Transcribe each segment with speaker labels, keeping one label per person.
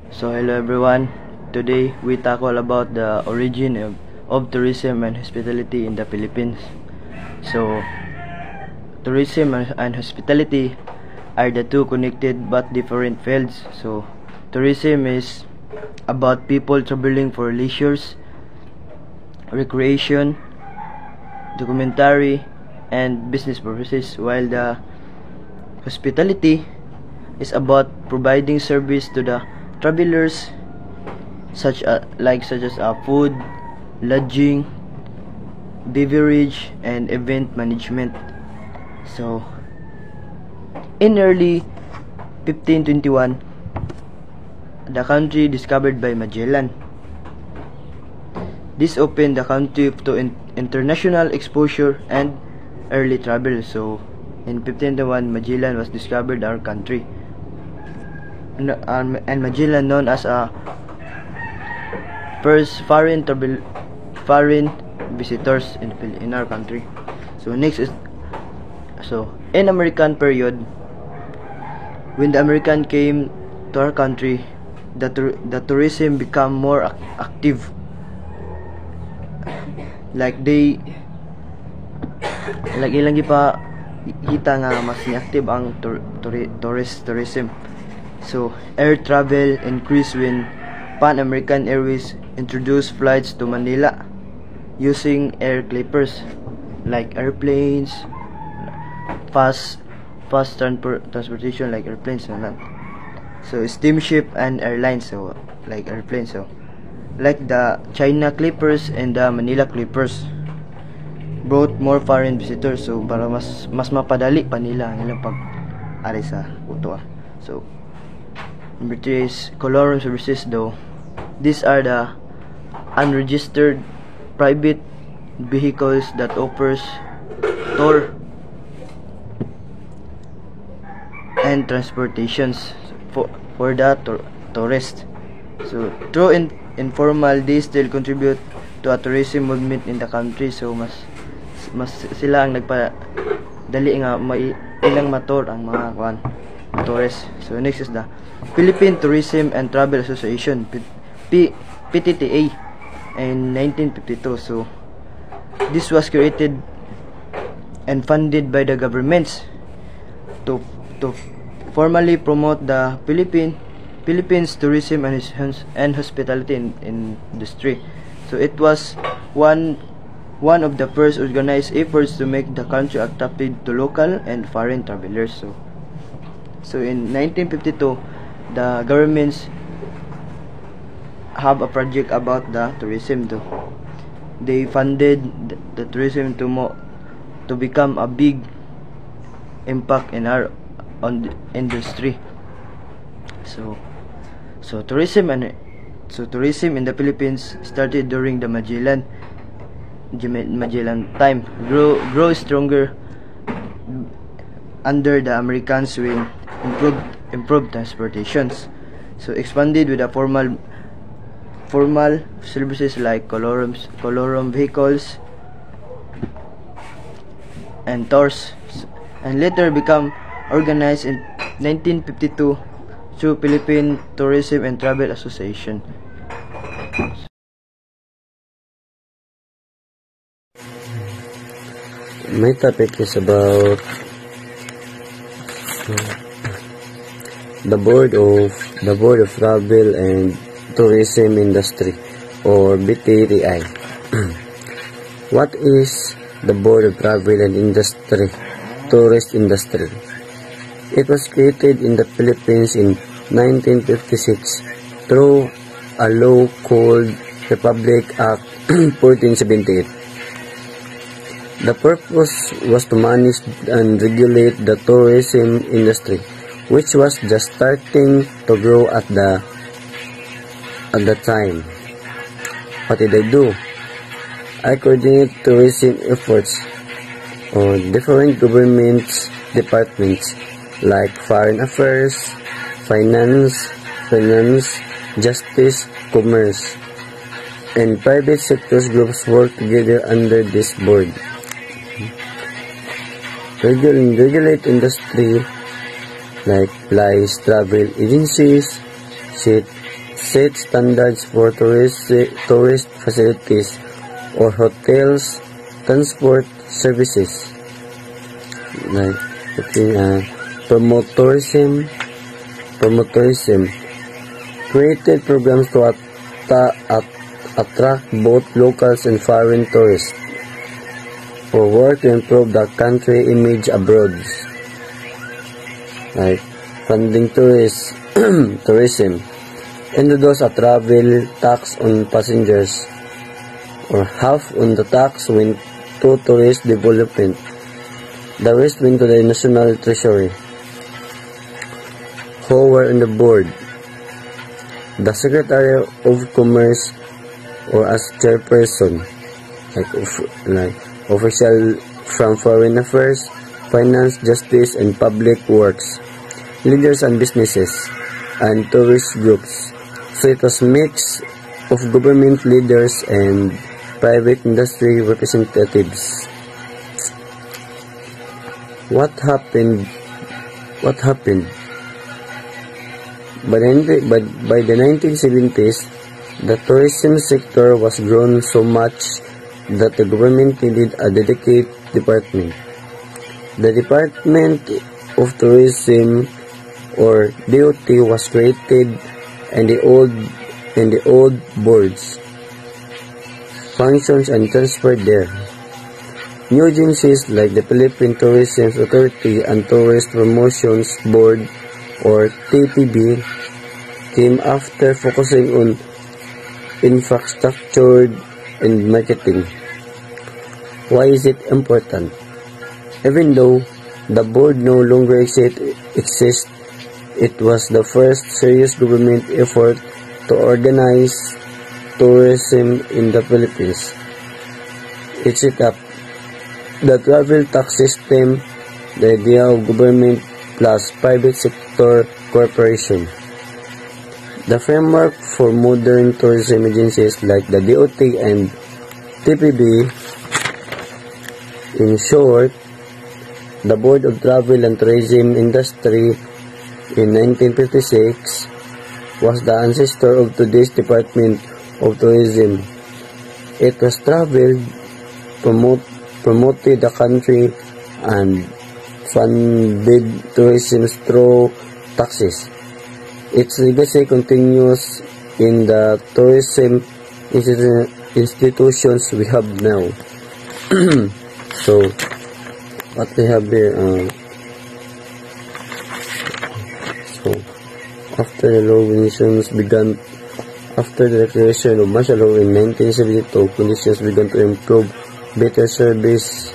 Speaker 1: So hello everyone, today we tackle about the origin of tourism and hospitality in the Philippines. So tourism and hospitality are the two connected but different fields. So tourism is about people traveling for leisures, recreation, documentary, and business purposes, while the hospitality is about providing service to the travelers such as food, lodging, beverage, and event management. So in early 1521, the country discovered by Magellan. This opened the country to international exposure and early travel. So in 1521, Magellan was discovered our country, and Magellan known as a first foreign visitors in our country. So next is in American period, when the American came to our country, the tourism become more active. Like ilang gipa kita nga mas active ang tourism. So air travel increased when Pan American Airways introduced flights to Manila using air clippers like airplanes, fast transportation like airplanes and that. So steamship and airlines, so like airplanes, so like the China Clippers and the Manila Clippers brought more foreign visitors, so para mas mapadali pa nila ang ilang pag-ari sa Utoa. So number 3 is colorum services. Though these are the unregistered private vehicles that offers tour and transportations for the tourist. So through informal, they still contribute to a tourism movement in the country. So mas sila ang nagpadali nga may ilang motor ang mga tourists. So next is the Philippine Tourism and Travel Association, PTTA, in 1952. So this was created and funded by the governments to formally promote the Philippines tourism and hospitality industry. So it was one of the first organized efforts to make the country attractive to local and foreign travelers. So in 1952, the governments have a project about the tourism too. They funded the tourism to become a big impact in our industry. So tourism in the Philippines started during the Magellan time, grow stronger under the Americans when improved transportations. So expanded with a formal services like colorum vehicles and tours, and later become organized in 1952 through Philippine Tourism and Travel Association.
Speaker 2: My topic is about the Board of Travel and Tourism Industry, or BTTI. What is the Board of Travel and Tourist Industry? It was created in the Philippines in 1956 through a law called Republic Act 1478. The purpose was to manage and regulate the tourism industry, which was just starting to grow at the time. What did I do? I coordinate tourism efforts on different government departments like Foreign Affairs, Finance, Justice, Commerce, and private sectors groups work together under this board. Regulate industry like flights, travel agencies, set standards for tourist facilities or hotels, transport services. Like, promote tourism, created programs to attract both locals and foreign tourists, for work to improve the country image abroad. Like, funding tourism, introduce a travel tax on passengers, or half on the tax went to tourist development. The rest went to the national treasury. Who were on the board? The Secretary of Commerce, or as chairperson, like official from Foreign Affairs, Finance, Justice, and Public Works, leaders and businesses, and tourist groups. So it was mix of government leaders and private industry representatives. What happened? By the 1970s, the tourism sector was grown so much that the government needed a dedicated department. The Department of Tourism, or DOT, was created, and the old boards, functions, and transferred there. New agencies like the Philippine Tourism Authority and Tourist Promotions Board, or TPB, came after, focusing on infrastructure and marketing. Why is it important? Even though the board no longer exists, it was the first serious government effort to organize tourism in the Philippines. It set up the travel tax system, the idea of government plus private sector cooperation. The framework for modern tourism agencies like the DOT and TPB. In short, the Board of Travel and Tourism Industry in 1956 was the ancestor of today's Department of Tourism. It was traveled, promoted the country, and funded tourism through taxes. Its legacy continues in the tourism institutions we have now. So, what we have here, after the law began, after the declaration of martial law in 1972, conditions began to improve. Better service,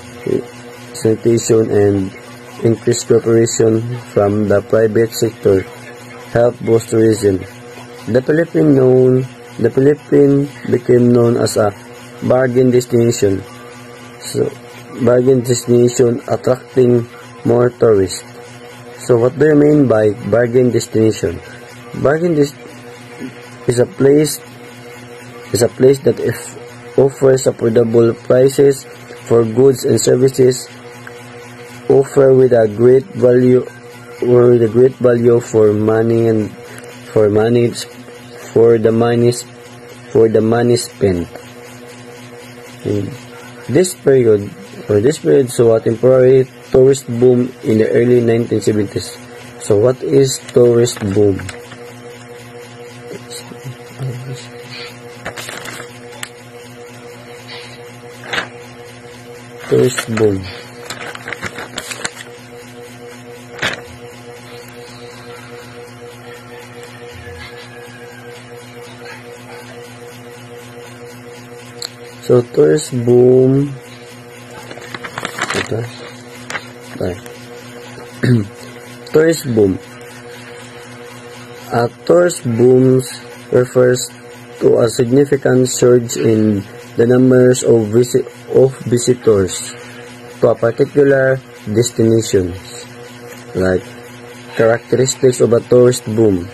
Speaker 2: sanitation, and increased cooperation from the private sector helped boost tourism. The Philippines became known as a bargain destination. Attracting more tourists. So what do you mean by bargain destination? Is a place that offers affordable prices for goods and services, offer with a great value for money and for the money spent. This period saw a temporary tourist boom in the early 1970s. So what is tourist boom? Tourist boom. So tourist boom. Tourist boom. A tourist boom refers to a significant surge in the numbers of visitors to a particular destination. Like characteristics of a tourist boom,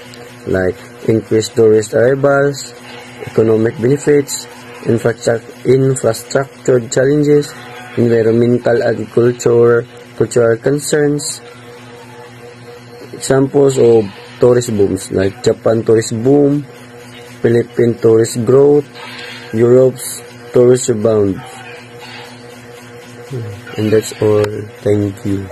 Speaker 2: like increased tourist arrivals, economic benefits, infrastructure challenges, environmental, cultural concerns. Examples of tourist booms like Japan tourist boom, Philippine tourist growth, Europe's tourist rebound. And that's all. Thank you.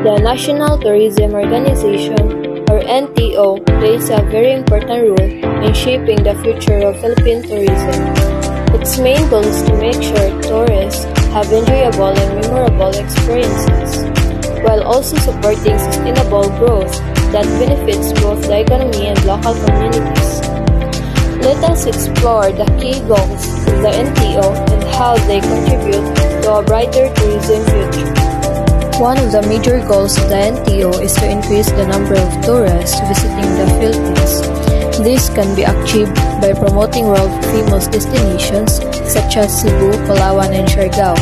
Speaker 3: The National Tourism Organization, or NTO, plays a very important role in shaping the future of Philippine tourism. Its main goal is to make sure tourists have enjoyable and memorable experiences, while also supporting sustainable growth that benefits both the economy and local communities. Let us explore the key goals of the NTO and how they contribute to a brighter tourism future. One of the major goals of the NTO is to increase the number of tourists visiting the Philippines. This can be achieved by promoting world-famous destinations such as Cebu, Palawan, and Siargao,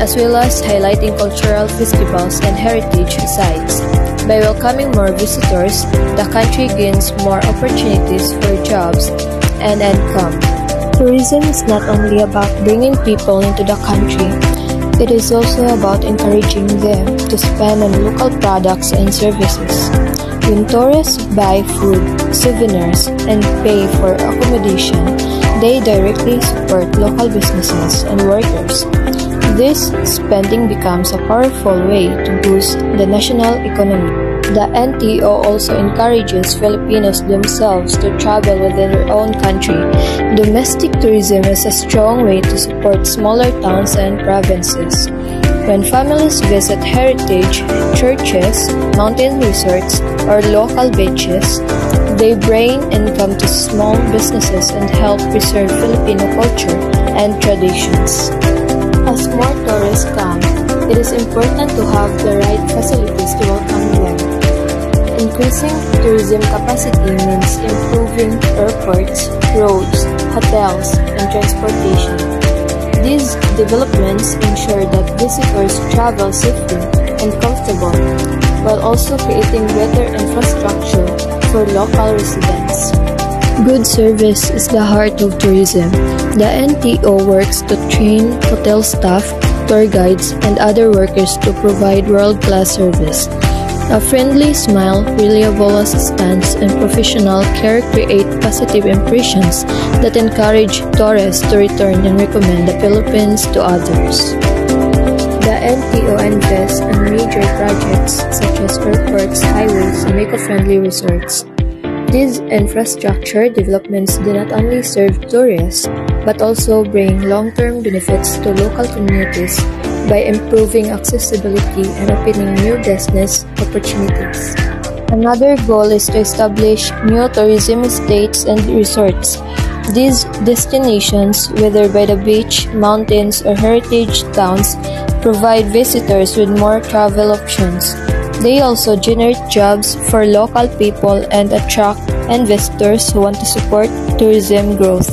Speaker 3: as well as highlighting cultural festivals and heritage sites. By welcoming more visitors, the country gains more opportunities for jobs and income. Tourism is not only about bringing people into the country, it is also about encouraging them to spend on local products and services. When tourists buy food, souvenirs, and pay for accommodation, they directly support local businesses and workers. This spending becomes a powerful way to boost the national economy. The NTO also encourages Filipinos themselves to travel within their own country. Domestic tourism is a strong way to support smaller towns and provinces. When families visit heritage, churches, mountain resorts, or local beaches, they bring income to small businesses and help preserve Filipino culture and traditions. As more tourists come, it is important to have the right facilities to welcome them. Increasing tourism capacity means improving airports, roads, hotels, and transportation. These developments ensure that visitors travel safely and comfortable, while also creating better infrastructure for local residents. Good service is the heart of tourism. The NTO works to train hotel staff, tour guides, and other workers to provide world-class service. A friendly smile, reliable assistance, and professional care create positive impressions that encourage tourists to return and recommend the Philippines to others. The NTO invests in major projects such as airports, highways, and eco-friendly resorts. These infrastructure developments do not only serve tourists, but also bring long-term benefits to local communities by improving accessibility and opening new business opportunities. Another goal is to establish new tourism estates and resorts. These destinations, whether by the beach, mountains, or heritage towns, provide visitors with more travel options. They also generate jobs for local people and attract investors who want to support tourism growth.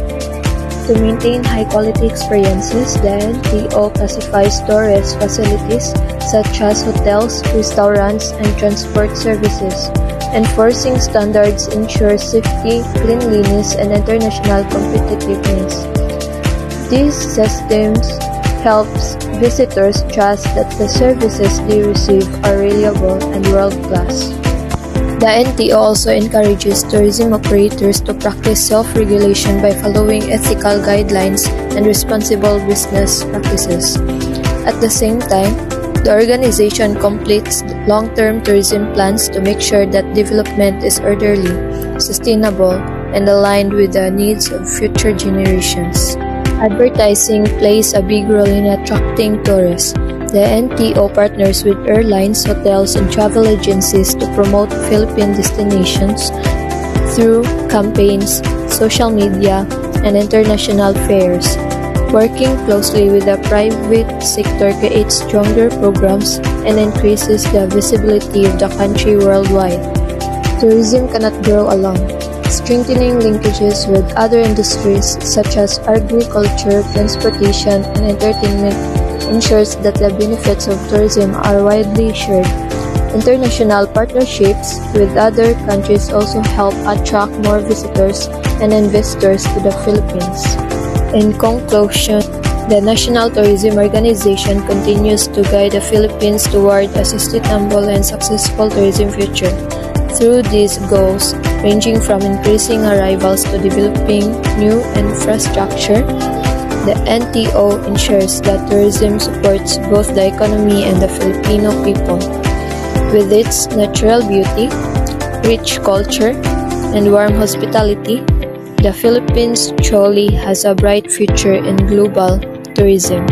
Speaker 3: To maintain high-quality experiences, the NTO classifies tourist facilities such as hotels, restaurants, and transport services. Enforcing standards ensures safety, cleanliness, and international competitiveness. These systems helps visitors trust that the services they receive are reliable and world-class. The NTO also encourages tourism operators to practice self-regulation by following ethical guidelines and responsible business practices. At the same time, the organization completes long-term tourism plans to make sure that development is orderly, sustainable, and aligned with the needs of future generations. Advertising plays a big role in attracting tourists. The NTO partners with airlines, hotels, and travel agencies to promote Philippine destinations through campaigns, social media, and international fairs. Working closely with the private sector creates stronger programs and increases the visibility of the country worldwide. Tourism cannot grow alone. Strengthening linkages with other industries such as agriculture, transportation, and entertainment ensures that the benefits of tourism are widely shared. International partnerships with other countries also help attract more visitors and investors to the Philippines. In conclusion, The National Tourism Organization continues to guide the Philippines toward a sustainable and successful tourism future. Through these goals, ranging from increasing arrivals to developing new infrastructure, the NTO ensures that tourism supports both the economy and the Filipino people. With its natural beauty, rich culture, and warm hospitality, the Philippines truly has a bright future in global tourism.